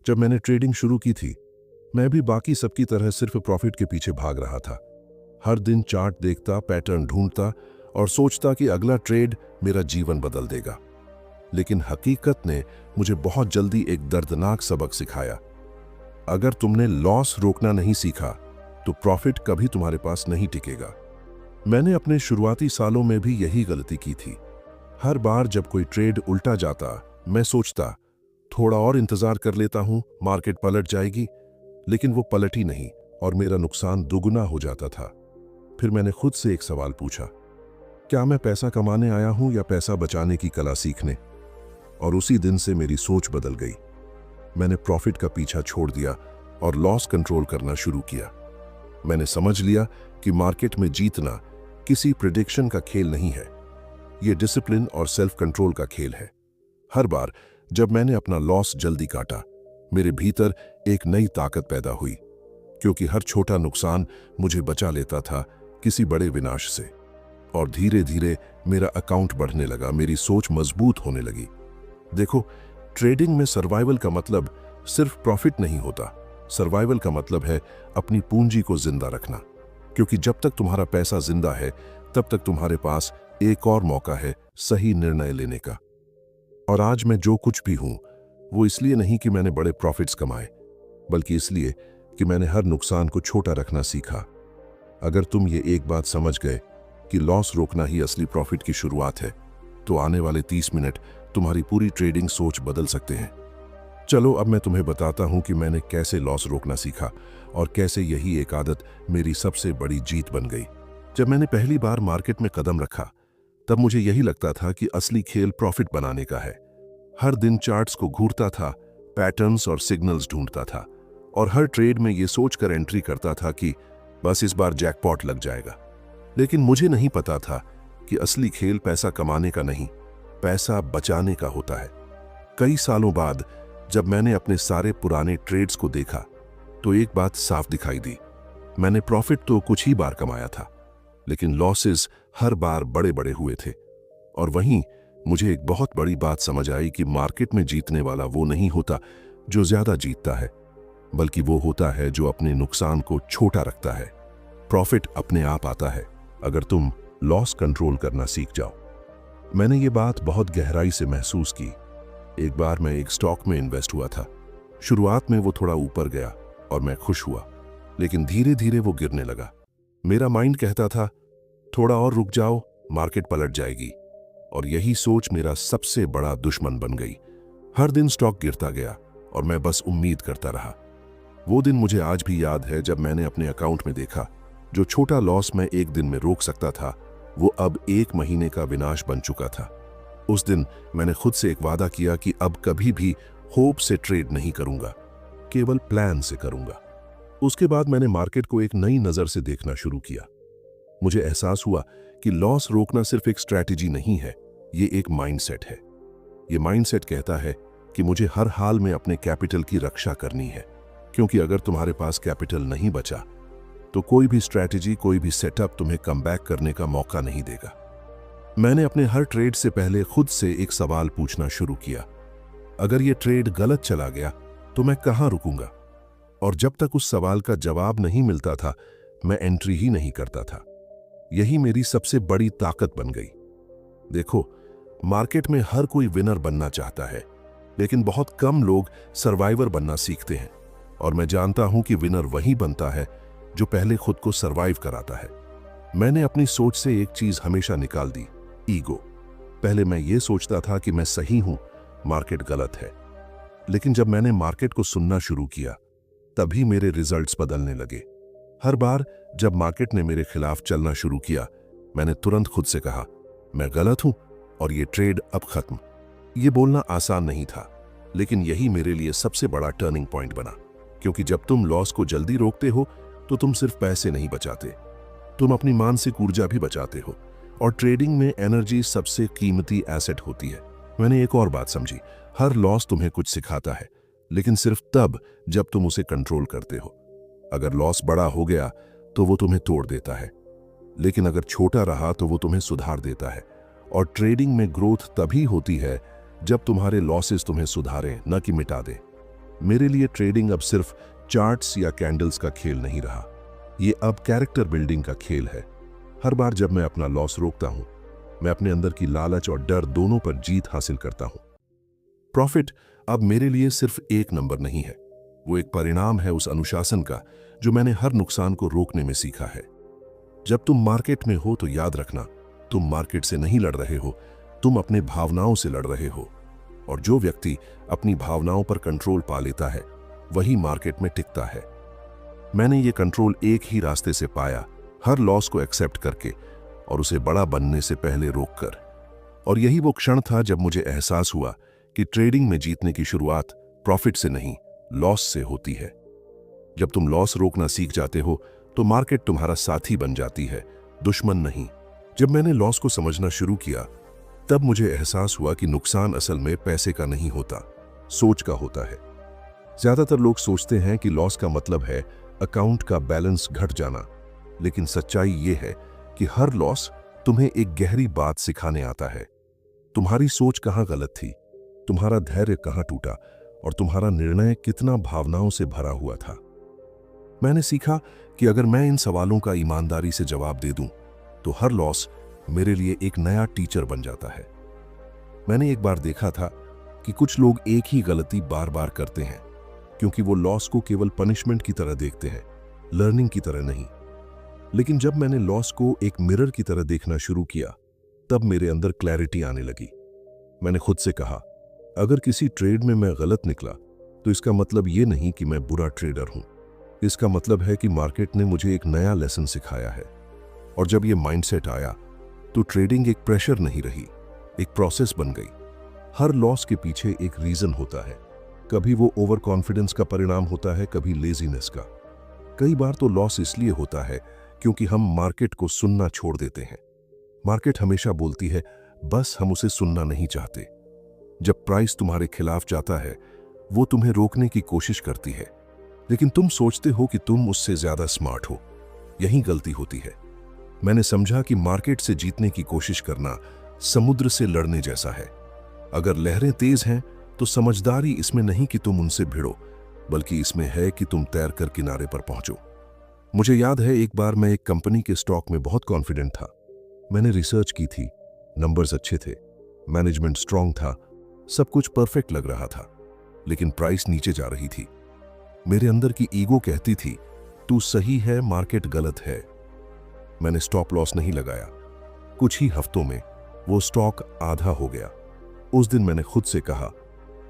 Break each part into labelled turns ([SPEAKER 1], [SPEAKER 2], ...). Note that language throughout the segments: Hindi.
[SPEAKER 1] जब मैंने ट्रेडिंग शुरू की थी, मैं भी बाकी सबकी तरह सिर्फ प्रॉफिट के पीछे भाग रहा था। हर दिन चार्ट देखता, पैटर्न ढूंढता और सोचता कि अगला ट्रेड मेरा जीवन बदल देगा। लेकिन हकीकत ने मुझे बहुत जल्दी एक दर्दनाक सबक सिखाया। अगर तुमने लॉस रोकना नहीं सीखा तो प्रॉफिट कभी तुम्हारे पास नहीं टिकेगा। मैंने अपने शुरुआती सालों में भी यही गलती की थी। हर बार जब कोई ट्रेड उल्टा जाता, मैं सोचता थोड़ा और इंतजार कर लेता हूं, मार्केट पलट जाएगी। लेकिन वो पलटी नहीं और मेरा नुकसान दुगुना हो जाता था। फिर मैंने खुद से एक सवाल पूछा, क्या मैं पैसा कमाने आया हूं या पैसा बचाने की कला सीखने? और उसी दिन से मेरी सोच बदल गई। मैंने प्रॉफिट का पीछा छोड़ दिया और लॉस कंट्रोल करना शुरू किया। मैंने समझ लिया कि मार्केट में जीतना किसी प्रेडिक्शन का खेल नहीं है, ये डिसिप्लिन और सेल्फ कंट्रोल का खेल है। हर बार जब मैंने अपना लॉस जल्दी काटा, मेरे भीतर एक नई ताकत पैदा हुई, क्योंकि हर छोटा नुकसान मुझे बचा लेता था किसी बड़े विनाश से। और धीरे धीरे मेरा अकाउंट बढ़ने लगा, मेरी सोच मजबूत होने लगी। देखो, ट्रेडिंग में सर्वाइवल का मतलब सिर्फ प्रॉफिट नहीं होता। सर्वाइवल का मतलब है अपनी पूंजी को जिंदा रखना, क्योंकि जब तक तुम्हारा पैसा जिंदा है तब तक तुम्हारे पास एक और मौका है सही निर्णय लेने का। और आज मैं जो कुछ भी हूं, वो इसलिए नहीं कि मैंने बड़े प्रॉफिट्स कमाए, बल्कि इसलिए कि मैंने हर नुकसान को छोटा रखना सीखा। अगर तुम ये एक बात समझ गए कि लॉस रोकना ही असली प्रॉफिट की शुरुआत है, तो आने वाले 30 मिनट तुम्हारी पूरी ट्रेडिंग सोच बदल सकते हैं। चलो अब मैं तुम्हें बताता हूं कि मैंने कैसे लॉस रोकना सीखा और कैसे यही एक आदत मेरी सबसे बड़ी जीत बन गई। जब मैंने पहली बार मार्केट में कदम रखा, तब मुझे यही लगता था कि असली खेल प्रॉफिट बनाने का है। हर दिन चार्ट्स को घूरता था, पैटर्न्स और सिग्नल्स ढूंढता था और हर ट्रेड में ये सोचकर एंट्री करता था कि बस इस बार जैकपॉट लग जाएगा। लेकिन मुझे नहीं पता था कि असली खेल पैसा कमाने का नहीं, पैसा बचाने का होता है। कई सालों बाद जब मैंने अपने सारे पुराने ट्रेड्स को देखा, तो एक बात साफ दिखाई दी। मैंने प्रॉफिट तो कुछ ही बार कमाया था, लेकिन लॉसेस हर बार बड़े बड़े हुए थे। और वहीं मुझे एक बहुत बड़ी बात समझ आई कि मार्केट में जीतने वाला वो नहीं होता जो ज्यादा जीतता है, बल्कि वो होता है जो अपने नुकसान को छोटा रखता है। प्रॉफिट अपने आप आता है अगर तुम लॉस कंट्रोल करना सीख जाओ। मैंने ये बात बहुत गहराई से महसूस की। एक बार मैं एक स्टॉक में इन्वेस्ट हुआ था। शुरुआत में वो थोड़ा ऊपर गया और मैं खुश हुआ, लेकिन धीरे धीरे वो गिरने लगा। मेरा माइंड कहता था थोड़ा और रुक जाओ, मार्केट पलट जाएगी। और यही सोच मेरा सबसे बड़ा दुश्मन बन गई। हर दिन स्टॉक गिरता गया और मैं बस उम्मीद करता रहा। वो दिन मुझे आज भी याद है जब मैंने अपने अकाउंट में देखा, जो छोटा लॉस मैं एक दिन में रोक सकता था, वो अब 1 महीने का विनाश बन चुका था। उस दिन मैंने खुद से एक वादा किया कि अब कभी भी होप से ट्रेड नहीं करूंगा, केवल प्लान से करूंगा। उसके बाद मैंने मार्केट को एक नई नजर से देखना शुरू किया। मुझे एहसास हुआ कि लॉस रोकना सिर्फ एक स्ट्रैटेजी नहीं है, ये एक माइंडसेट है। ये माइंडसेट कहता है कि मुझे हर हाल में अपने कैपिटल की रक्षा करनी है, क्योंकि अगर तुम्हारे पास कैपिटल नहीं बचा तो कोई भी स्ट्रैटेजी, कोई भी सेटअप तुम्हें कमबैक करने का मौका नहीं देगा। मैंने अपने हर ट्रेड से पहले खुद से एक सवाल पूछना शुरू किया, अगर ये ट्रेड गलत चला गया तो मैं कहां रुकूंगा? और जब तक उस सवाल का जवाब नहीं मिलता था, मैं एंट्री ही नहीं करता था। यही मेरी सबसे बड़ी ताकत बन गई। देखो, मार्केट में हर कोई विनर बनना चाहता है, लेकिन बहुत कम लोग सर्वाइवर बनना सीखते हैं। और मैं जानता हूं कि विनर वही बनता है जो पहले खुद को सर्वाइव कराता है। मैंने अपनी सोच से एक चीज हमेशा निकाल दी, ईगो। पहले मैं ये सोचता था कि मैं सही हूं, मार्केट गलत है। लेकिन जब मैंने मार्केट को सुनना शुरू किया, तभी मेरे रिजल्ट्स बदलने लगे। हर बार जब मार्केट ने मेरे खिलाफ चलना शुरू किया, मैंने तुरंत खुद से कहा, मैं गलत हूं और ये ट्रेड अब खत्म। ये बोलना आसान नहीं था, लेकिन यही मेरे लिए सबसे बड़ा टर्निंग पॉइंट बना। क्योंकि जब तुम लॉस को जल्दी रोकते हो तो तुम सिर्फ पैसे नहीं बचाते, तुम अपनी मानसिक ऊर्जा भी बचाते हो। और ट्रेडिंग में एनर्जी सबसे कीमती एसेट होती है। मैंने एक और बात समझी, हर लॉस तुम्हें कुछ सिखाता है, लेकिन सिर्फ तब जब तुम उसे कंट्रोल करते हो। अगर लॉस बड़ा हो गया तो वो तुम्हें तोड़ देता है, लेकिन अगर छोटा रहा तो वो तुम्हें सुधार देता है। और ट्रेडिंग में ग्रोथ तभी होती है जब तुम्हारे लॉसेस तुम्हें सुधारें, न कि मिटा दें। मेरे लिए ट्रेडिंग अब सिर्फ चार्ट्स या कैंडल्स का खेल नहीं रहा। ये अब कैरेक्टर बिल्डिंग का खेल है। हर बार जब मैं अपना लॉस रोकता हूं, मैं अपने अंदर की लालच और डर दोनों पर जीत हासिल करता हूं। प्रॉफिट अब मेरे लिए सिर्फ एक नंबर नहीं है, वो एक परिणाम है उस अनुशासन का जो मैंने हर नुकसान को रोकने में सीखा है। जब तुम मार्केट में हो तो याद रखना, तुम मार्केट से नहीं लड़ रहे हो, तुम अपने भावनाओं से लड़ रहे हो। और जो व्यक्ति अपनी भावनाओं पर कंट्रोल पा लेता है वही मार्केट में टिकता है। मैंने ये कंट्रोल एक ही रास्ते से पाया, हर लॉस को एक्सेप्ट करके और उसे बड़ा बनने से पहले रोककर। और यही वो क्षण था जब मुझे एहसास हुआ कि ट्रेडिंग में जीतने की शुरुआत प्रॉफिट से नहीं, लॉस से होती है। जब तुम लॉस रोकना सीख जाते हो तो मार्केट तुम्हारा साथी बन जाती है, दुश्मन नहीं। जब मैंने लॉस को समझना शुरू किया तब मुझे एहसास हुआ कि नुकसान असल में पैसे का नहीं होता, सोच का होता है। ज्यादातर लोग सोचते हैं कि लॉस का मतलब है अकाउंट का बैलेंस घट जाना, लेकिन सच्चाई ये है कि हर लॉस तुम्हें एक गहरी बात सिखाने आता है। तुम्हारी सोच कहाँ गलत थी, तुम्हारा धैर्य कहाँ टूटा और तुम्हारा निर्णय कितना भावनाओं से भरा हुआ था। मैंने सीखा कि अगर मैं इन सवालों का ईमानदारी से जवाब दे दूं तो हर लॉस मेरे लिए एक नया टीचर बन जाता है। मैंने एक बार देखा था कि कुछ लोग एक ही गलती बार बार करते हैं क्योंकि वो लॉस को केवल पनिशमेंट की तरह देखते हैं, लर्निंग की तरह नहीं। लेकिन जब मैंने लॉस को एक मिरर की तरह देखना शुरू किया तब मेरे अंदर क्लैरिटी आने लगी। मैंने खुद से कहा, अगर किसी ट्रेड में मैं गलत निकला तो इसका मतलब ये नहीं कि मैं बुरा ट्रेडर हूं, इसका मतलब है कि मार्केट ने मुझे एक नया लेसन सिखाया है। और जब ये माइंडसेट आया तो ट्रेडिंग एक प्रेशर नहीं रही, एक प्रोसेस बन गई। हर लॉस के पीछे एक रीजन होता है, कभी वो ओवर कॉन्फिडेंस का परिणाम होता है, कभी लेजीनेस का। कई बार तो लॉस इसलिए होता है क्योंकि हम मार्केट को सुनना छोड़ देते हैं। मार्केट हमेशा बोलती है, बस हम उसे सुनना नहीं चाहते। जब प्राइस तुम्हारे खिलाफ जाता है वो तुम्हें रोकने की कोशिश करती है, लेकिन तुम सोचते हो कि तुम उससे ज्यादा स्मार्ट हो। यही गलती होती है। मैंने समझा कि मार्केट से जीतने की कोशिश करना समुद्र से लड़ने जैसा है। अगर लहरें तेज हैं तो समझदारी इसमें नहीं कि तुम उनसे भिड़ो, बल्कि इसमें है कि तुम तैरकर किनारे पर पहुंचो। मुझे याद है एक बार मैं एक कंपनी के स्टॉक में बहुत कॉन्फिडेंट था। मैंने रिसर्च की थी, नंबर्स अच्छे थे, मैनेजमेंट स्ट्रांग था, सब कुछ परफेक्ट लग रहा था, लेकिन प्राइस नीचे जा रही थी। मेरे अंदर की ईगो कहती थी, तू सही है, मार्केट गलत है। मैंने स्टॉप लॉस नहीं लगाया। कुछ ही हफ्तों में वो स्टॉक आधा हो गया। उस दिन मैंने खुद से कहा,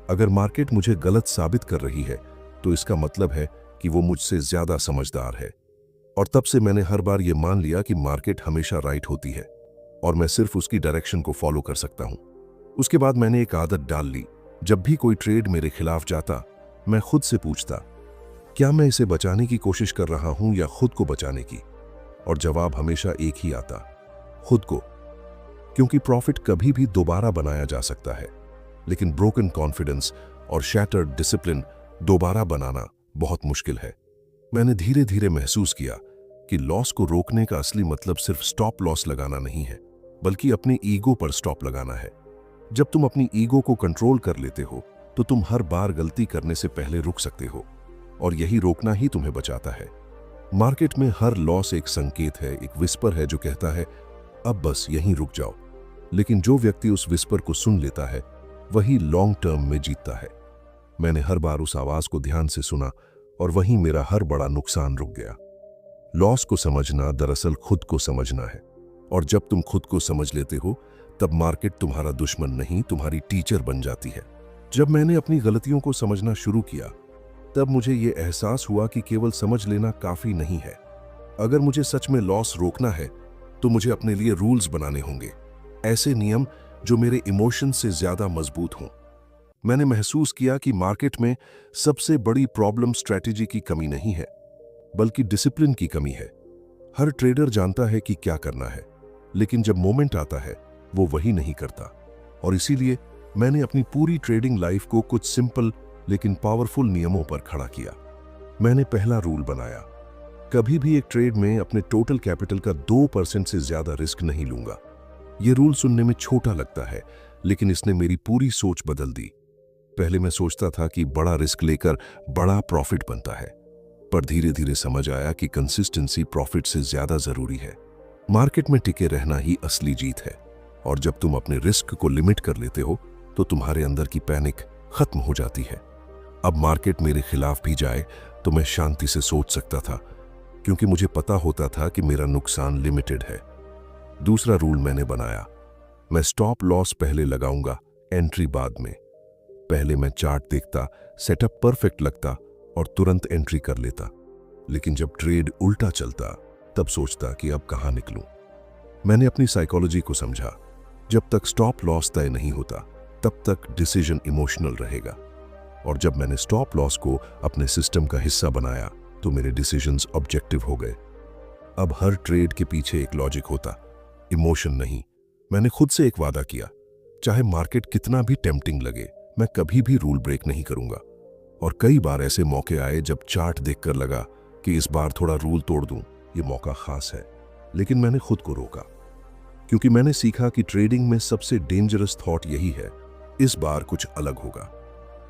[SPEAKER 1] अगर मार्केट मुझे गलत साबित कर रही है तो इसका मतलब है कि वो मुझसे ज्यादा समझदार है। और तब से मैंने हर बार ये मान लिया कि मार्केट हमेशा राइट होती है और मैं सिर्फ उसकी डायरेक्शन को फॉलो कर सकता हूं। उसके बाद मैंने एक आदत डाल ली, जब भी कोई ट्रेड मेरे खिलाफ जाता मैं खुद से पूछता, क्या मैं इसे बचाने की कोशिश कर रहा हूं या खुद को बचाने की? और जवाब हमेशा एक ही आता, खुद को। क्योंकि प्रॉफिट कभी भी दोबारा बनाया जा सकता है, लेकिन ब्रोकन कॉन्फिडेंस और शैटर्ड डिसिप्लिन दोबारा बनाना बहुत मुश्किल है। मैंने धीरे धीरे महसूस किया कि लॉस को रोकने का असली मतलब सिर्फ स्टॉप लॉस लगाना नहीं है, बल्कि अपने ईगो पर स्टॉप लगाना है। जब तुम अपनी ईगो को कंट्रोल कर लेते हो तो तुम हर बार गलती करने से पहले रुक सकते हो, और यही रोकना ही तुम्हें बचाता है। मार्केट में हर लॉस एक संकेत है, एक विस्पर है जो कहता है, अब बस यहीं रुक जाओ। लेकिन जो व्यक्ति उस विस्पर को सुन लेता है वही लॉन्ग टर्म में जीतता है। मैंने हर बार उस आवाज को ध्यान से सुना और वहीं मेरा हर बड़ा नुकसान रुक गया। लॉस को समझना दरअसल खुद को समझना है, और जब तुम खुद को समझ लेते हो तब मार्केट तुम्हारा दुश्मन नहीं, तुम्हारी टीचर बन जाती है। जब मैंने अपनी गलतियों को समझना शुरू किया तब मुझे ये एहसास हुआ कि केवल समझ लेना काफी नहीं है। अगर मुझे सच में लॉस रोकना है तो मुझे अपने लिए रूल्स बनाने होंगे, ऐसे नियम जो मेरे इमोशन से ज्यादा मजबूत हों। मैंने महसूस किया कि मार्केट में सबसे बड़ी प्रॉब्लम स्ट्रैटेजी की कमी नहीं है, बल्कि डिसिप्लिन की कमी है। हर ट्रेडर जानता है कि क्या करना है, लेकिन जब मोमेंट आता है वो वही नहीं करता। और इसीलिए मैंने अपनी पूरी ट्रेडिंग लाइफ को कुछ सिंपल लेकिन पावरफुल नियमों पर खड़ा किया। मैंने पहला रूल बनाया, कभी भी एक ट्रेड में अपने टोटल कैपिटल का 2% से ज्यादा रिस्क नहीं लूंगा। यह रूल सुनने में छोटा लगता है, लेकिन इसने मेरी पूरी सोच बदल दी। पहले मैं सोचता था कि बड़ा रिस्क लेकर बड़ा प्रॉफिट बनता है, पर धीरे धीरे समझ आया कि कंसिस्टेंसी प्रॉफिट से ज्यादा जरूरी है। मार्केट में टिके रहना ही असली जीत है, और जब तुम अपने रिस्क को लिमिट कर लेते हो तो तुम्हारे अंदर की पैनिक खत्म हो जाती है। अब मार्केट मेरे खिलाफ भी जाए तो मैं शांति से सोच सकता था, क्योंकि मुझे पता होता था कि मेरा नुकसान लिमिटेड है। दूसरा रूल मैंने बनाया, मैं स्टॉप लॉस पहले लगाऊंगा, एंट्री बाद में। पहले मैं चार्ट देखता, सेटअप परफेक्ट लगता और तुरंत एंट्री कर लेता, लेकिन जब ट्रेड उल्टा चलता तब सोचता कि अब कहां निकलूं। मैंने अपनी साइकोलॉजी को समझा, जब तक स्टॉप लॉस तय नहीं होता तब तक डिसीजन इमोशनल रहेगा, और जब मैंने स्टॉप लॉस को अपने सिस्टम का हिस्सा बनाया तो मेरे डिसीजंस ऑब्जेक्टिव हो गए। अब हर ट्रेड के पीछे एक लॉजिक होता, इमोशन नहीं। मैंने खुद से एक वादा किया, चाहे मार्केट कितना भी टेम्पटिंग लगे, मैं कभी भी रूल ब्रेक नहीं करूंगा। और कई बार ऐसे मौके आए जब चार्ट देखकर लगा कि इस बार थोड़ा रूल तोड़ दूं, ये मौका खास है, लेकिन मैंने खुद को रोका, क्योंकि मैंने सीखा कि ट्रेडिंग में सबसे डेंजरस थॉट यही है, इस बार कुछ अलग होगा।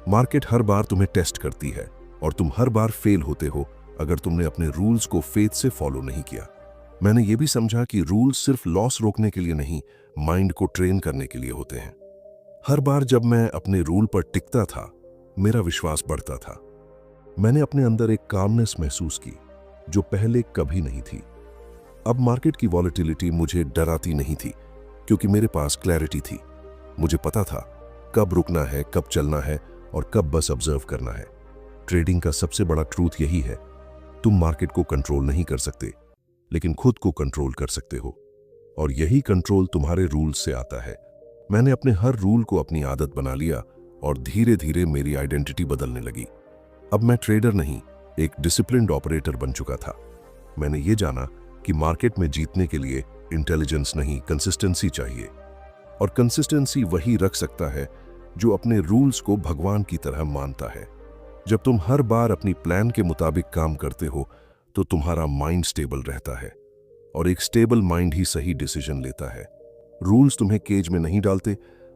[SPEAKER 1] मार्केट हर बार तुम्हें टेस्ट करती है और तुम हर बार फेल होते हो अगर तुमने अपने रूल्स को फेथ से फॉलो नहीं किया। मैंने ये भी समझा कि रूल्स सिर्फ लॉस रोकने के लिए नहीं, माइंड को ट्रेन करने के लिए होते हैं। हर बार जब मैं अपने रूल पर टिकता था, मेरा विश्वास बढ़ता था। मैंने अपने अंदर एक कामनेस महसूस की जो पहले कभी नहीं थी। अब मार्केट की वॉलेटिलिटी मुझे डराती नहीं थी, क्योंकि मेरे पास क्लैरिटी थी। मुझे पता था कब रुकना है, कब चलना है और कब बस ऑब्जर्व करना है। ट्रेडिंग का सबसे बड़ा ट्रूथ यही है, तुम मार्केट को कंट्रोल नहीं कर सकते, लेकिन खुद को कंट्रोल कर सकते हो, और यही कंट्रोल तुम्हारे रूल्स से आता है। मैंने अपने हर रूल को अपनी आदत बना लिया और धीरे धीरे मेरी आइडेंटिटी बदलने लगी। अब मैं ट्रेडर नहीं, एक डिसिप्लिन्ड ऑपरेटर बन चुका था। मैंने ये जाना कि मार्केट में जीतने के लिए इंटेलिजेंस नहीं, कंसिस्टेंसी चाहिए, और कंसिस्टेंसी वही रख सकता है जो अपने रूल्स को भगवान की तरह मानता है। जब तुम हर बार अपनी प्लान के मुताबिक काम करते हो तो तुम्हारा माइंड स्टेबल रहता है, और एक स्टेबल माइंड ही सही डिसीजन लेता है। रूल्स तुम्हें केज में नहीं डालते,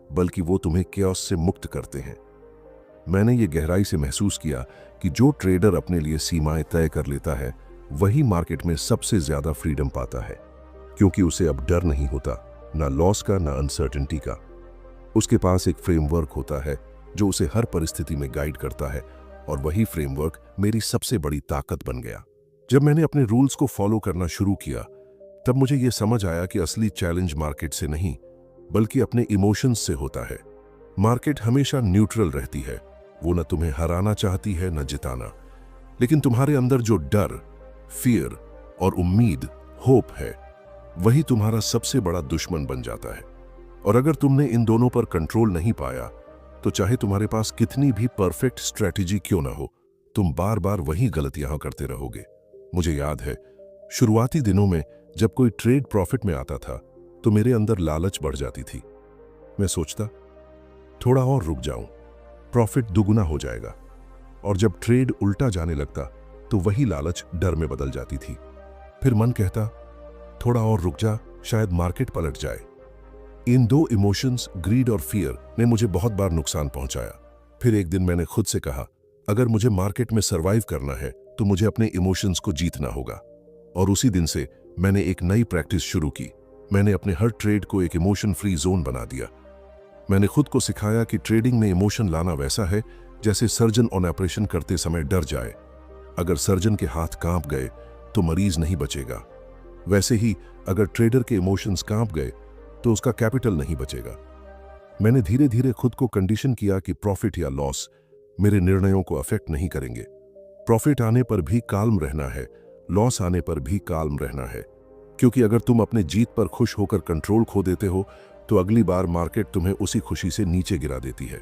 [SPEAKER 1] बल्कि वो तुम्हें कैओस से मुक्त करते हैं। मैंने ये गहराई से महसूस किया कि जो ट्रेडर अपने लिए सीमाएं तय कर लेता है वही मार्केट में सबसे ज्यादा फ्रीडम पाता है, क्योंकि उसे अब डर नहीं होता, ना लॉस का, ना अनसर्टेनिटी का। उसके पास एक फ्रेमवर्क होता है जो उसे हर परिस्थिति में गाइड करता है, और वही फ्रेमवर्क मेरी सबसे बड़ी ताकत बन गया। जब मैंने अपने रूल्स को फॉलो करना शुरू किया, तब मुझे यह समझ आया कि असली चैलेंज मार्केट से नहीं, बल्कि अपने इमोशंस से होता है। मार्केट हमेशा न्यूट्रल रहती है, वो न तुम्हें हराना चाहती है न जिताना, लेकिन तुम्हारे अंदर जो डर, फियर और उम्मीद, होप है, वही तुम्हारा सबसे बड़ा दुश्मन बन जाता है। और अगर तुमने इन दोनों पर कंट्रोल नहीं पाया, तो चाहे तुम्हारे पास कितनी भी परफेक्ट स्ट्रेटेजी क्यों ना हो, तुम बार बार वही गलतियां करते रहोगे। मुझे याद है, शुरुआती दिनों में जब कोई ट्रेड प्रॉफिट में आता था तो मेरे अंदर लालच बढ़ जाती थी। मैं सोचता, थोड़ा और रुक जाऊं, प्रॉफिट दुगुना हो जाएगा। और जब ट्रेड उल्टा जाने लगता तो वही लालच डर में बदल जाती थी। फिर मन कहता, थोड़ा और रुक जा, शायद मार्केट पलट जाए। इन दो इमोशंस, ग्रीड और फियर, ने मुझे बहुत बार नुकसान पहुंचाया। फिर एक दिन मैंने खुद से कहा, अगर मुझे मार्केट में सरवाइव करना है तो मुझे अपने इमोशंस को जीतना होगा। और उसी दिन से मैंने एक नई प्रैक्टिस शुरू की। मैंने अपने हर ट्रेड को एक इमोशन फ्री जोन बना दिया। मैंने खुद को सिखाया कि ट्रेडिंग में इमोशन लाना वैसा है जैसे सर्जन ऑन ऑपरेशन करते समय डर जाए। अगर सर्जन के हाथ कांप गए तो मरीज नहीं बचेगा, वैसे ही अगर ट्रेडर के इमोशंस कांप गए तो उसका कैपिटल नहीं बचेगा। मैंने धीरे धीरे खुद को कंडीशन किया कि प्रॉफिट या लॉस मेरे निर्णयों को अफेक्ट नहीं करेंगे। प्रॉफिट आने पर भी काल्म रहना है, लॉस आने पर भी काल्म रहना है, क्योंकि अगर तुम अपने जीत पर खुश होकर कंट्रोल खो देते हो तो अगली बार मार्केट तुम्हें उसी खुशी से नीचे गिरा देती है।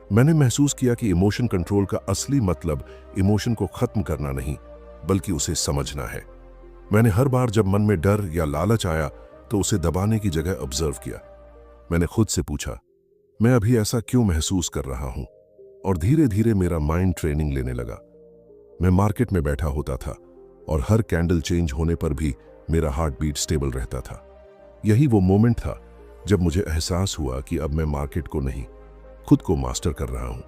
[SPEAKER 1] मैंने महसूस किया कि इमोशन कंट्रोल का असली मतलब इमोशन को खत्म करना नहीं, बल्कि उसे समझना है। मैंने हर बार जब मन में डर या लालच आया तो उसे दबाने की जगह ऑब्जर्व किया। मैंने खुद से पूछा, मैं अभी ऐसा क्यों महसूस कर रहा हूं? और धीरे धीरे मेरा माइंड ट्रेनिंग लेने लगा। मैं मार्केट में बैठा होता था और हर कैंडल चेंज होने पर भी मेरा हार्ट बीट स्टेबल रहता था। यही वो मोमेंट था जब मुझे एहसास हुआ कि अब मैं मार्केट को नहीं, खुद को मास्टर कर रहा हूं।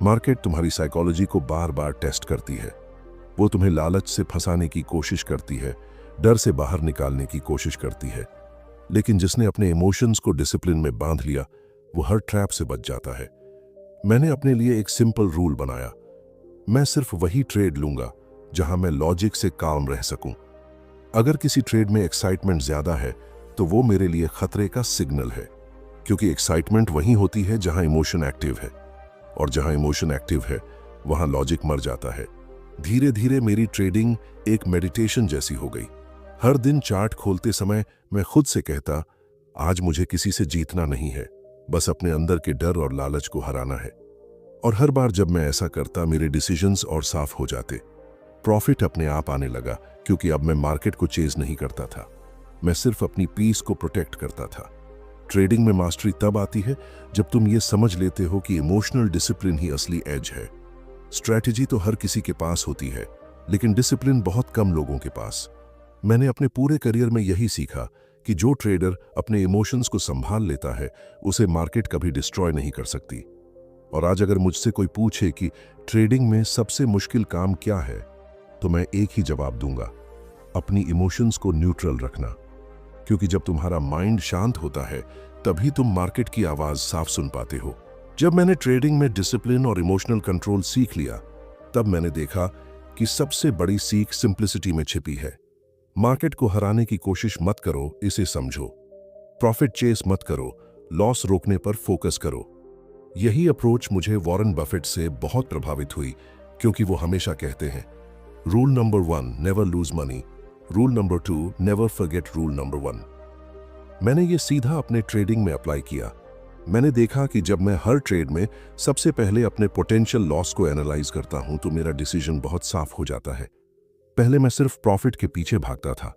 [SPEAKER 1] मार्केट तुम्हारी साइकोलॉजी को बार बार टेस्ट करती है। वो तुम्हें लालच से फंसाने की कोशिश करती है, डर से बाहर निकालने की कोशिश करती है। लेकिन जिसने अपने इमोशंस को डिसिप्लिन में बांध लिया, वो हर ट्रैप से बच जाता है। मैंने अपने लिए एक सिंपल रूल बनाया। मैं सिर्फ वही ट्रेड लूंगा जहां मैं लॉजिक से काम रह सकूं। अगर किसी ट्रेड में एक्साइटमेंट ज्यादा है तो वो मेरे लिए खतरे का सिग्नल है, क्योंकि एक्साइटमेंट वहीं होती है जहां इमोशन एक्टिव है, और जहां इमोशन एक्टिव है वहां लॉजिक मर जाता है। धीरे धीरे मेरी ट्रेडिंग एक मेडिटेशन जैसी हो गई। हर दिन चार्ट खोलते समय मैं खुद से कहता, आज मुझे किसी से जीतना नहीं है, बस अपने अंदर के डर और लालच को हराना है। और हर बार जब मैं ऐसा करता, मेरे डिसीजंस और साफ हो जाते। प्रॉफिट अपने आप आने लगा, क्योंकि अब मैं मार्केट को चेज नहीं करता था, मैं सिर्फ अपनी पीस को प्रोटेक्ट करता था। ट्रेडिंग में मास्टरी तब आती है जब तुम ये समझ लेते हो कि इमोशनल डिसिप्लिन ही असली एज है। स्ट्रैटेजी तो हर किसी के पास होती है, लेकिन डिसिप्लिन बहुत कम लोगों के पास। मैंने अपने पूरे करियर में यही सीखा कि जो ट्रेडर अपने इमोशंस को संभाल लेता है, उसे मार्केट कभी डिस्ट्रॉय नहीं कर सकती। और आज अगर मुझसे कोई पूछे कि ट्रेडिंग में सबसे मुश्किल काम क्या है, तो मैं एक ही जवाब दूंगा, अपनी इमोशंस को न्यूट्रल रखना। क्योंकि जब तुम्हारा माइंड शांत होता है, तभी तुम मार्केट की आवाज साफ सुन पाते हो। जब मैंने ट्रेडिंग में डिसिप्लिन और इमोशनल कंट्रोल सीख लिया, तब मैंने देखा कि सबसे बड़ी सीख सिंप्लिसिटी में छिपी है। मार्केट को हराने की कोशिश मत करो, इसे समझो। प्रॉफिट चेस मत करो, लॉस रोकने पर फोकस करो। यही अप्रोच मुझे वॉरेन बफेट से बहुत प्रभावित हुई, क्योंकि वो हमेशा कहते हैं, rule number 1, never lose money. Rule number 2, never forget rule number 1। मैंने ये सीधा अपने ट्रेडिंग में अप्लाई किया। मैंने देखा कि जब मैं हर ट्रेड में सबसे पहले अपने पोटेंशियल लॉस को एनालाइज करता हूं, तो मेरा डिसीजन बहुत साफ हो जाता है। पहले मैं सिर्फ प्रॉफिट के पीछे भागता था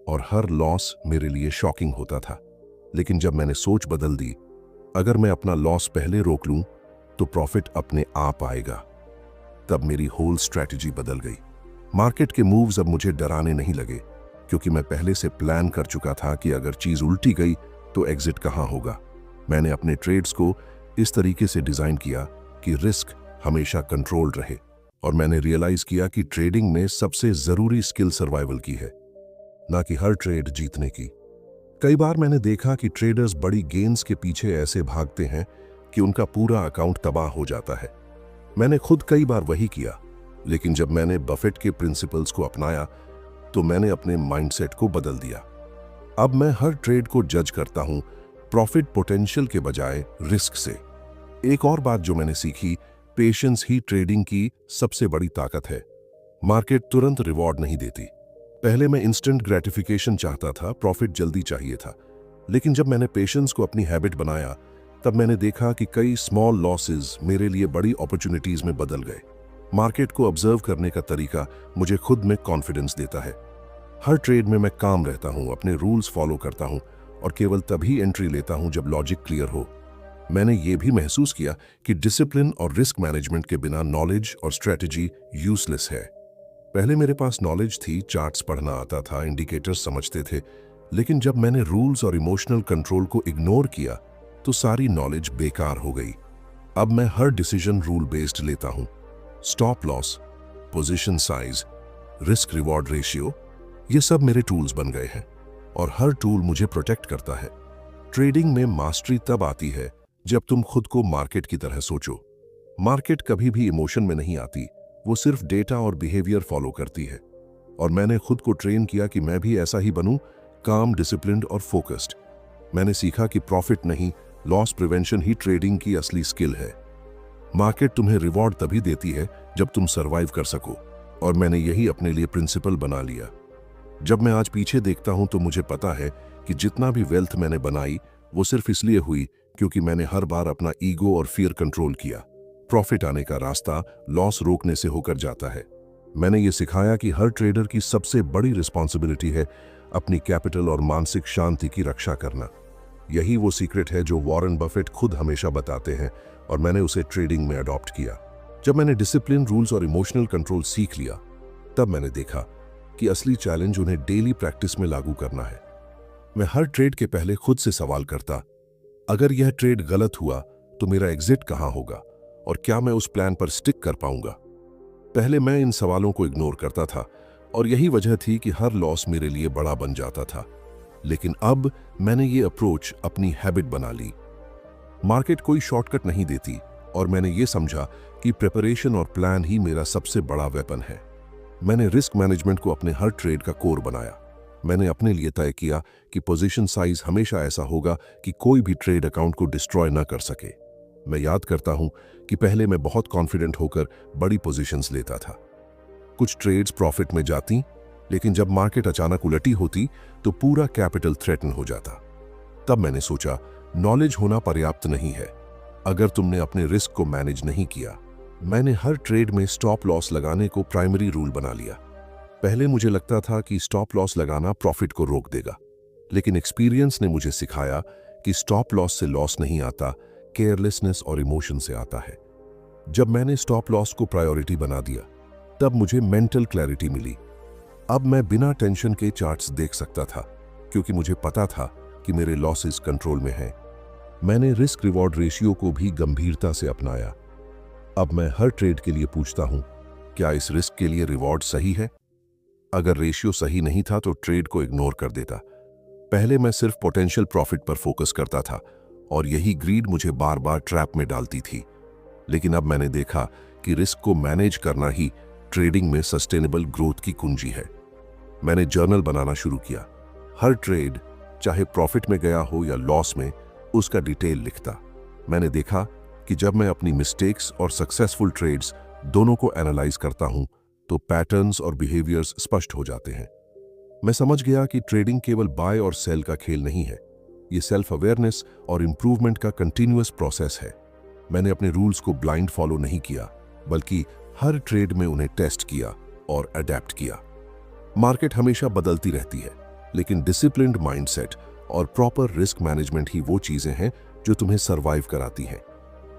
[SPEAKER 1] और हर लॉस मेरे लिए शॉकिंग होता था। लेकिन जब मैंने सोच बदल दी, अगर मैं अपना लॉस पहले रोक लूं तो प्रॉफिट अपने आप आएगा, तब मेरी होल स्ट्रैटेजी बदल गई। मार्केट के मूव्स अब मुझे डराने नहीं लगे, क्योंकि मैं पहले से प्लान कर चुका था कि अगर चीज उल्टी गई तो एग्जिट कहां होगा। मैंने अपने ट्रेड्स को इस तरीके से डिजाइन किया कि रिस्क हमेशा कंट्रोल्ड रहे, और मैंने रियलाइज किया कि ट्रेडिंग में सबसे जरूरी स्किल सर्वाइवल की है, ना कि हर ट्रेड जीतने की। कई बार मैंने देखा कि ट्रेडर्स बड़ी गेन्स के पीछे ऐसे भागते हैं कि उनका पूरा अकाउंट तबाह हो जाता है। मैंने खुद कई बार वही किया, लेकिन जब मैंने बफेट के प्रिंसिपल्स को अपनाया, तो मैंने अपने माइंडसेट को बदल दिया। अब मैं हर ट्रेड को जज करता हूं प्रॉफिट पोटेंशियल के बजाय रिस्क से। एक और बात जो मैंने सीखी, पेशेंस ही ट्रेडिंग की सबसे बड़ी ताकत है। मार्केट तुरंत रिवॉर्ड नहीं देती। पहले मैं इंस्टेंट ग्रेटिफिकेशन चाहता था, प्रॉफिट जल्दी चाहिए था। लेकिन जब मैंने पेशेंस को अपनी हैबिट बनाया, तब मैंने देखा कि कई स्मॉल लॉसेस मेरे लिए बड़ी अपॉर्चुनिटीज में बदल गए। मार्केट को ऑब्जर्व करने का तरीका मुझे खुद में कॉन्फिडेंस देता है। हर ट्रेड में मैं काम रहता हूं, अपने रूल्स फॉलो करता हूं, और केवल तभी एंट्री लेता हूं जब लॉजिक क्लियर हो। मैंने ये भी महसूस किया कि डिसिप्लिन और रिस्क मैनेजमेंट के बिना नॉलेज और स्ट्रेटजी यूजलेस है। पहले मेरे पास नॉलेज थी, चार्ट्स पढ़ना आता था, इंडिकेटर्स समझते थे, लेकिन जब मैंने रूल्स और इमोशनल कंट्रोल को इग्नोर किया, तो सारी नॉलेज बेकार हो गई। अब मैं हर डिसीजन रूल बेस्ड लेता हूं। Stop loss, position size, risk reward ratio, ये सब मेरे टूल्स बन गए हैं, और हर टूल मुझे प्रोटेक्ट करता है। ट्रेडिंग में मास्टरी तब आती है जब तुम खुद को मार्केट की तरह सोचो। मार्केट कभी भी इमोशन में नहीं आती, वो सिर्फ डेटा और बिहेवियर फॉलो करती है। और मैंने खुद को ट्रेन किया कि मैं भी ऐसा ही बनूं, काम, डिसिप्लिन्ड और फोकस्ड। मैंने सीखा कि प्रॉफिट नहीं, लॉस प्रिवेंशन ही ट्रेडिंग की असली स्किल है। मार्केट तुम्हें रिवॉर्ड तभी देती है जब तुम सरवाइव कर सको, और मैंने यही अपने लिए प्रिंसिपल बना लिया। जब मैं आज पीछे देखता हूं, तो मुझे पता है कि जितना भी वेल्थ मैंने बनाई, वो सिर्फ इसलिए हुई क्योंकि मैंने हर बार अपना ईगो और फियर कंट्रोल किया। प्रॉफिट आने का रास्ता लॉस रोकने से होकर जाता है। मैंने ये सिखाया कि हर ट्रेडर की सबसे बड़ी रिस्पॉन्सिबिलिटी है अपनी कैपिटल और मानसिक शांति की रक्षा करना। यही वो सीक्रेट है जो वॉरेन बफेट खुद हमेशा बताते हैं, और मैंने उसे ट्रेडिंग में अडॉप्ट किया। जब मैंने डिसिप्लिन, रूल्स और इमोशनल कंट्रोल सीख लिया, तब मैंने देखा कि असली चैलेंज उन्हें डेली प्रैक्टिस में लागू करना है। मैं हर ट्रेड के पहले खुद से सवाल करता, अगर यह ट्रेड गलत हुआ तो मेरा एग्जिट कहां होगा, और क्या मैं उस प्लान पर स्टिक कर पाऊंगा। पहले मैं इन सवालों को इग्नोर करता था और यही वजह थी कि हर लॉस मेरे लिए बड़ा बन जाता था। लेकिन अब मैंने ये अप्रोच अपनी हैबिट बना ली। मार्केट कोई शॉर्टकट नहीं देती और मैंने ये समझा कि प्रिपरेशन और प्लान ही मेरा सबसे बड़ा वेपन है। मैंने रिस्क मैनेजमेंट को अपने हर ट्रेड का कोर बनाया। मैंने अपने लिए तय किया कि पोजीशन साइज हमेशा ऐसा होगा कि कोई भी ट्रेड अकाउंट को डिस्ट्रॉय ना कर सके। मैं याद करता हूं कि पहले मैं बहुत कॉन्फिडेंट होकर बड़ी पोजीशंस लेता था। कुछ ट्रेड्स प्रॉफिट में जाती, लेकिन जब मार्केट अचानक उलटी होती तो पूरा कैपिटल थ्रेटन हो जाता। तब मैंने सोचा, नॉलेज होना पर्याप्त नहीं है अगर तुमने अपने रिस्क को मैनेज नहीं किया। मैंने हर ट्रेड में स्टॉप लॉस लगाने को प्राइमरी रूल बना लिया। पहले मुझे लगता था कि स्टॉप लॉस लगाना प्रॉफिट को रोक देगा, लेकिन एक्सपीरियंस ने मुझे सिखाया कि स्टॉप लॉस से लॉस नहीं आता, केयरलेसनेस और इमोशन से आता है। जब मैंने स्टॉप लॉस को प्रायोरिटी बना दिया, तब मुझे मेंटल क्लैरिटी मिली। अब मैं बिना टेंशन के चार्ट्स देख सकता था, क्योंकि मुझे पता था कि मेरे लॉसेस कंट्रोल में हैं। मैंने रिस्क रिवॉर्ड रेशियो को भी गंभीरता से अपनाया। अब मैं हर ट्रेड के लिए पूछता हूं, क्या इस रिस्क के लिए रिवॉर्ड सही है? अगर रेशियो सही नहीं था तो ट्रेड को इग्नोर कर देता। पहले मैं सिर्फ पोटेंशियल प्रॉफिट पर फोकस करता था और यही ग्रीड मुझे बार बार ट्रैप में डालती थी। लेकिन अब मैंने देखा कि रिस्क को मैनेज करना ही ट्रेडिंग में सस्टेनेबल ग्रोथ की कुंजी है। मैंने जर्नल बनाना शुरू किया। हर ट्रेड, चाहे प्रॉफिट में गया हो या लॉस में, उसका डिटेल लिखता। मैंने देखा कि जब मैं अपनी मिस्टेक्स और सक्सेसफुल ट्रेड्स दोनों को एनालाइज करता हूं तो पैटर्न्स और बिहेवियर्स स्पष्ट हो जाते हैं। मैं समझ गया कि ट्रेडिंग केवल बाय और सेल का खेल नहीं है, ये सेल्फ अवेयरनेस और इंप्रूवमेंट का कंटिन्यूअस प्रोसेस है। मैंने अपने रूल्स को ब्लाइंड फॉलो नहीं किया, बल्कि हर ट्रेड में उन्हें टेस्ट किया और अडेप्ट किया। मार्केट हमेशा बदलती रहती है, लेकिन डिसिप्लिन्ड माइंडसेट और प्रॉपर रिस्क मैनेजमेंट ही वो चीजें हैं जो तुम्हें सरवाइव कराती हैं।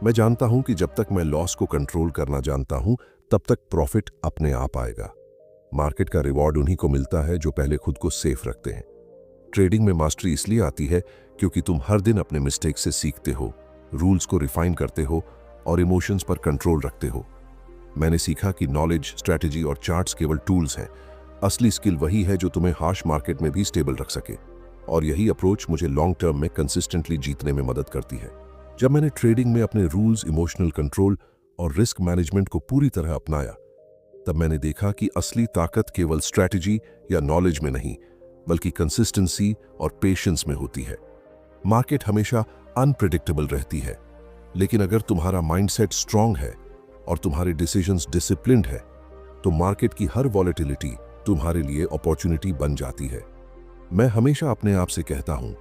[SPEAKER 1] मैं जानता हूं कि जब तक मैं लॉस को कंट्रोल करना जानता हूं, तब तक प्रॉफिट अपने आप आएगा। मार्केट का रिवॉर्ड उन्हीं को मिलता है जो पहले खुद को सेफ रखते हैं। ट्रेडिंग में मास्टरी इसलिए आती है क्योंकि तुम हर दिन अपने मिस्टेक से सीखते हो, रूल्स को रिफाइन करते हो और इमोशंस पर कंट्रोल रखते हो। मैंने सीखा कि नॉलेज, स्ट्रैटेजी और चार्ट्स केवल टूल्स हैं। असली स्किल वही है जो तुम्हें हार्श मार्केट में भी स्टेबल रख सके, और यही अप्रोच मुझे लॉन्ग टर्म में कंसिस्टेंटली जीतने में मदद करती है। जब मैंने ट्रेडिंग में अपने रूल्स, इमोशनल कंट्रोल और रिस्क मैनेजमेंट को पूरी तरह अपनाया, तब मैंने देखा कि असली ताकत केवल स्ट्रैटेजी या नॉलेज में नहीं, बल्कि कंसिस्टेंसी और पेशेंस में होती है। मार्केट हमेशा अनप्रेडिक्टेबल रहती है, लेकिन अगर तुम्हारा माइंडसेट स्ट्रांग है और तुम्हारे डिसीजंस डिसिप्लिन्ड है, तो मार्केट की हर वॉलेटिलिटी तुम्हारे लिए अपॉर्चुनिटी बन जाती है। मैं हमेशा अपने आप से कहता हूं,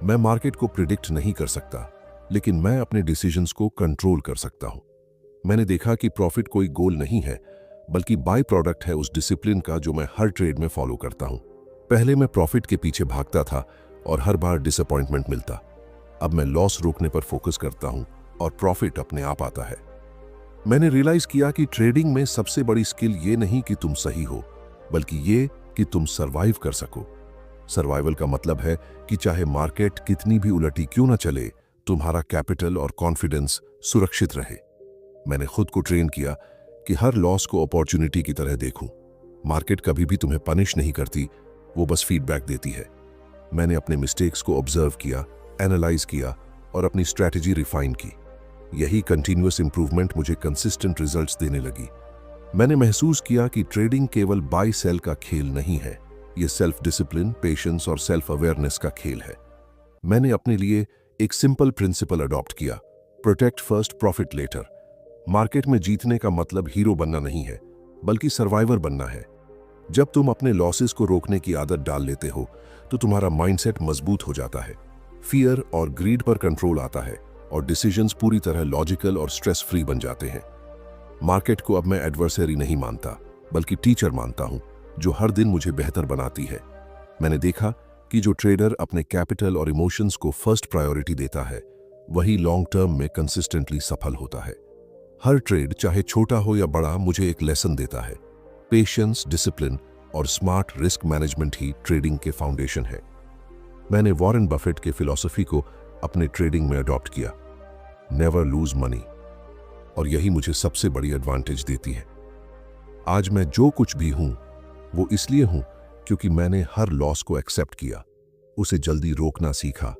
[SPEAKER 1] मैं मार्केट को प्रिडिक्ट नहीं कर सकता, लेकिन मैं अपने डिसीजंस को कंट्रोल कर सकता हूं। मैंने देखा कि प्रॉफिट कोई गोल नहीं है, बल्कि बाय प्रोडक्ट है उस डिसिप्लिन का जो मैं हर ट्रेड में फॉलो करता हूं। पहले मैं प्रॉफिट के पीछे भागता था और हर बार डिसअपॉइंटमेंट मिलता। अब मैं लॉस रोकने पर फोकस करता हूं और प्रॉफिट अपने आप आता है। मैंने रियलाइज किया कि ट्रेडिंग में सबसे बड़ी स्किल ये नहीं कि तुम सही हो, बल्कि ये कि तुम सर्वाइव कर सको। सर्वाइवल का मतलब है कि चाहे मार्केट कितनी भी उलटी क्यों ना चले, तुम्हारा कैपिटल और कॉन्फिडेंस सुरक्षित रहे। मैंने खुद को ट्रेन किया कि हर लॉस को अपॉर्चुनिटी की तरह देखूं। मार्केट कभी भी तुम्हें पनिश नहीं करती, वो बस फीडबैक देती है। मैंने अपने मिस्टेक्स को ऑब्जर्व किया, एनालाइज किया और अपनी स्ट्रैटेजी रिफाइन की। यही कंटिन्यूअस इंप्रूवमेंट मुझे कंसिस्टेंट रिजल्ट्स देने लगी। मैंने महसूस किया कि ट्रेडिंग केवल बाय सेल का खेल नहीं है, ये सेल्फ डिसिप्लिन, पेशेंस और सेल्फ अवेयरनेस का खेल है। मैंने अपने लिए एक सिंपल प्रिंसिपल अडॉप्ट किया, protect first, profit later. Market में जीतने का मतलब हीरो बनना नहीं है, बल्कि सर्वाइवर बनना है। जब तुम अपने लॉसेस को रोकने की आदत डाल लेते हो, तो तुम्हारा माइंडसेट मजबूत हो जाता है। फियर और ग्रीड पर कंट्रोल आता है और डिसीजंस पूरी तरह लॉजिकल और स्ट्रेस फ्री बन जाते हैं। मार्केट को अब मैं एडवर्सरी नहीं मानता, बल्कि टीचर मानता हूं, जो हर दिन मुझे बेहतर बनाती है। मैंने देखा कि जो ट्रेडर अपने कैपिटल और इमोशंस को फर्स्ट प्रायोरिटी देता है, वही लॉन्ग टर्म में कंसिस्टेंटली सफल होता है। हर ट्रेड, चाहे छोटा हो या बड़ा, मुझे एक लेसन देता है। पेशेंस, डिसिप्लिन और स्मार्ट रिस्क मैनेजमेंट ही ट्रेडिंग के फाउंडेशन है। मैंने वॉरेन बफेट के फिलॉसफी को अपने ट्रेडिंग में अडॉप्ट किया, नेवर लूज मनी। और यही मुझे सबसे बड़ी एडवांटेज देती है। आज मैं जो कुछ भी हूं वो इसलिए हूं क्योंकि मैंने हर लॉस को एक्सेप्ट किया, उसे जल्दी रोकना सीखा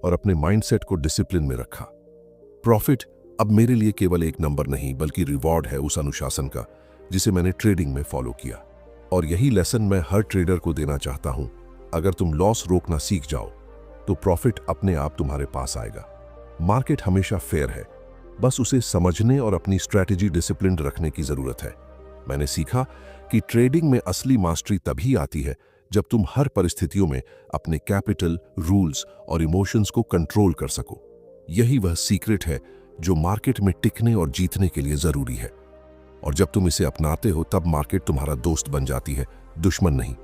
[SPEAKER 1] और अपने माइंडसेट को डिसिप्लिन में रखा। प्रॉफिट अब मेरे लिए केवल एक नंबर नहीं बल्कि रिवॉर्ड है उस अनुशासन का जिसे मैंने ट्रेडिंग में फॉलो किया। और यही लेसन मैं हर ट्रेडर को देना चाहता हूं। अगर तुम लॉस रोकना सीख जाओ तो प्रॉफिट अपने आप तुम्हारे पास आएगा। मार्केट हमेशा फेयर है, बस उसे समझने और अपनी स्ट्रैटेजी डिसिप्लिन रखने की जरूरत है। मैंने सीखा कि ट्रेडिंग में असली मास्टरी तभी आती है जब तुम हर परिस्थितियों में अपने कैपिटल, रूल्स और इमोशंस को कंट्रोल कर सको। यही वह सीक्रेट है जो मार्केट में टिकने और जीतने के लिए जरूरी है। और जब तुम इसे अपनाते हो तब मार्केट तुम्हारा दोस्त बन जाती है, दुश्मन नहीं।